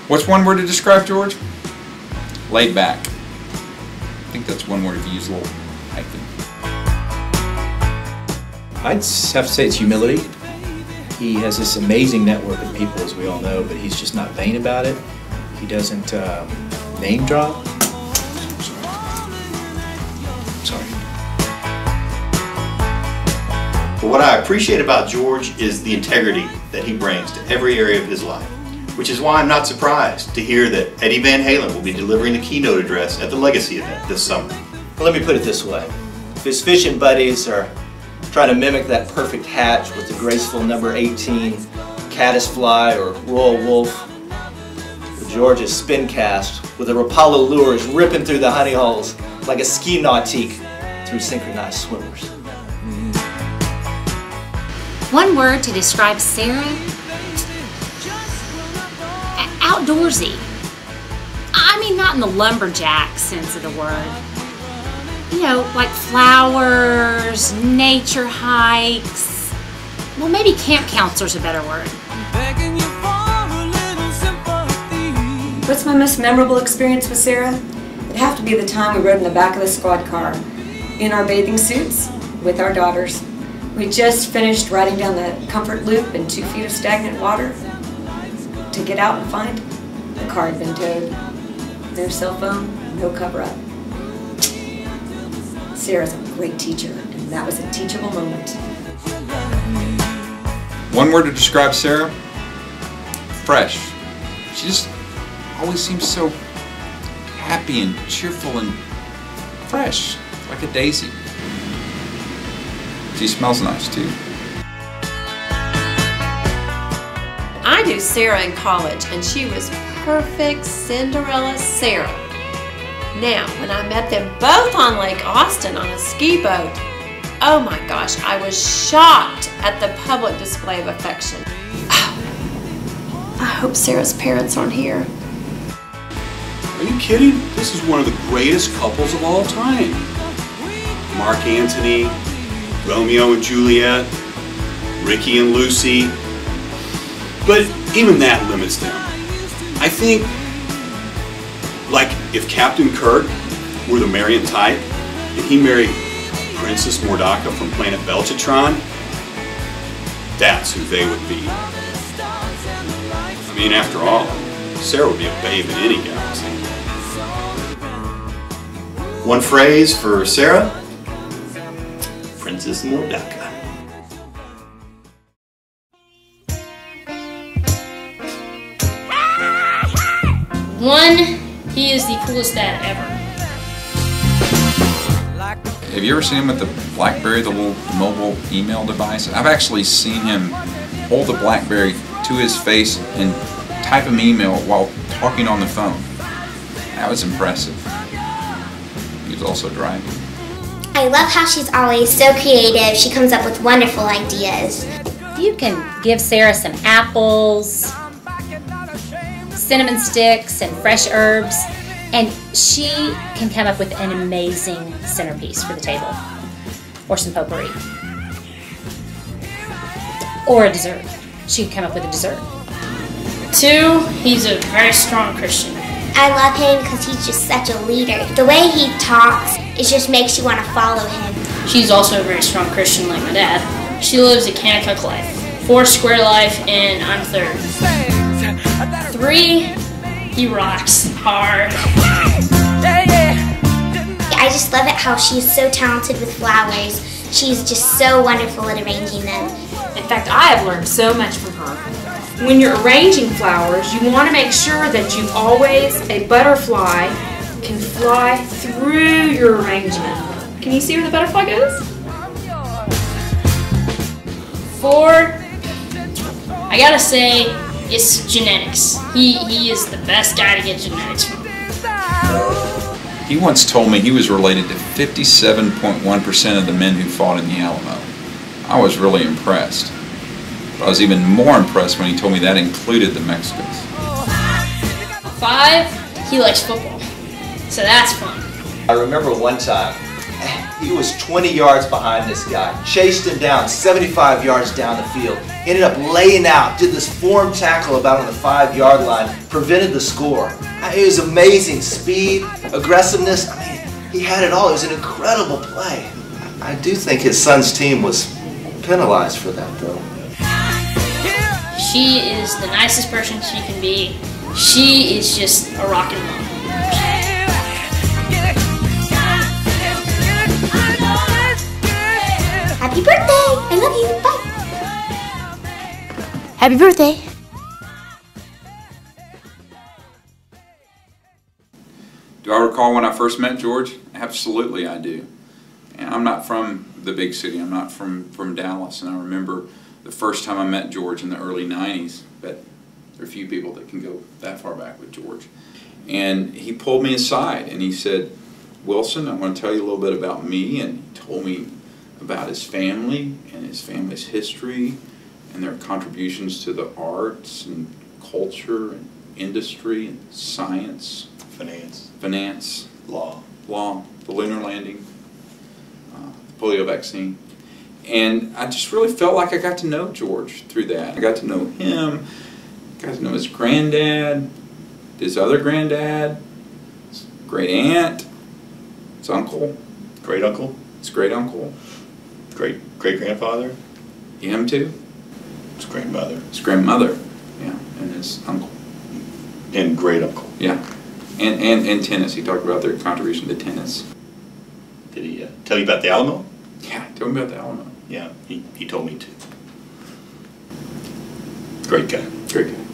What's one word to describe George? Laid back. I think that's one word if you use a little hyphen. I'd have to say it's humility. He has this amazing network of people, as we all know, but he's just not vain about it. He doesn't name drop. Sorry. But what I appreciate about George is the integrity that he brings to every area of his life, which is why I'm not surprised to hear that Eddie Van Halen will be delivering the keynote address at the Legacy event this summer. Well, let me put it this way. If his fishing buddies are trying to mimic that perfect hatch with the graceful number 18 caddisfly or royal wolf, George is spin cast with the Rapallo lures ripping through the honey holes like a ski nautique through synchronized swimmers. One word to describe Sarah? Outdoorsy. I mean, not in the lumberjack sense of the word. You know, like flowers, nature hikes. Well, maybe camp counselor's a better word. What's my most memorable experience with Sarah? It'd have to be the time we rode in the back of the squad car, in our bathing suits, with our daughters. We just finished riding down the comfort loop in 2 feet of stagnant water to get out and find the car had been towed. No cell phone, no cover-up. Sarah's a great teacher, and that was a teachable moment. One word to describe Sarah? Fresh. She just always seems so happy and cheerful and fresh, like a daisy. She smells nice too. I knew Sarah in college, and she was perfect Cinderella Sarah. Now, when I met them both on Lake Austin on a ski boat, oh my gosh, I was shocked at the public display of affection. I hope Sarah's parents aren't here. Are you kidding? This is one of the greatest couples of all time. Mark Antony, Romeo and Juliet, Ricky and Lucy. But even that limits them. I think, like, if Captain Kirk were the Marion type, and he married Princess Mordaka from planet Belchatron, that's who they would be. I mean, after all, Sarah would be a babe in any galaxy. One phrase for Sarah: Princess Mordaka. One, he is the coolest dad ever. Have you ever seen him with the BlackBerry, the little mobile email device? I've actually seen him hold the BlackBerry to his face and type an email while talking on the phone. That was impressive. He was also driving. I love how she's always so creative. She comes up with wonderful ideas. You can give Sarah some apples, cinnamon sticks, and fresh herbs, and she can come up with an amazing centerpiece for the table, or some potpourri, or a dessert. She can come up with a dessert. Two, he's a very strong Christian. I love him because he's just such a leader. The way he talks, it just makes you want to follow him. She's also a very strong Christian like my dad. She lives a Kanakuk life, 4 square life, and I'm 3rd. 3, he rocks hard. I just love it how she's so talented with flowers. She's just so wonderful at arranging them. In fact, I have learned so much from her. When you're arranging flowers, you want to make sure that you always, a butterfly can fly through your arrangement. Can you see where the butterfly goes? 4, I gotta say, it's genetics. He is the best guy to get genetics from. He once told me he was related to 57.1% of the men who fought in the Alamo. I was really impressed. But I was even more impressed when he told me that included the Mexicans. 5, he likes football. So that's fun. I remember one time, He was 20 yards behind this guy, chased him down 75 yards down the field, ended up laying out, did this form tackle about on the 5-yard line, prevented the score. It was amazing. Speed, aggressiveness, I mean, he had it all. It was an incredible play. I do think his son's team was penalized for that, though. She is the nicest person she can be. She is just a rockin' mom. Happy birthday! I love you. Bye. Happy birthday. Do I recall when I first met George? Absolutely I do. And I'm not from the big city. I'm not from Dallas. And I remember the first time I met George in the early 90s, but there are few people that can go that far back with George. And he pulled me aside and he said, Wilson, I want to tell you a little bit about me. And he told me about his family and his family's history and their contributions to the arts and culture and industry and science. Finance. Law. The lunar landing, the polio vaccine. And I just really felt like I got to know George through that. I got to know him, got to know his granddad, his other granddad, his great aunt, his uncle. Great uncle. His great uncle. Great grandfather. Him too. His grandmother. His grandmother, yeah, and his uncle. And great uncle. Yeah, and tennis. He talked about their contribution to tennis. Did he tell you about the Alamo? Yeah, tell me about the Alamo. Yeah, he told me too. Great guy. Great guy.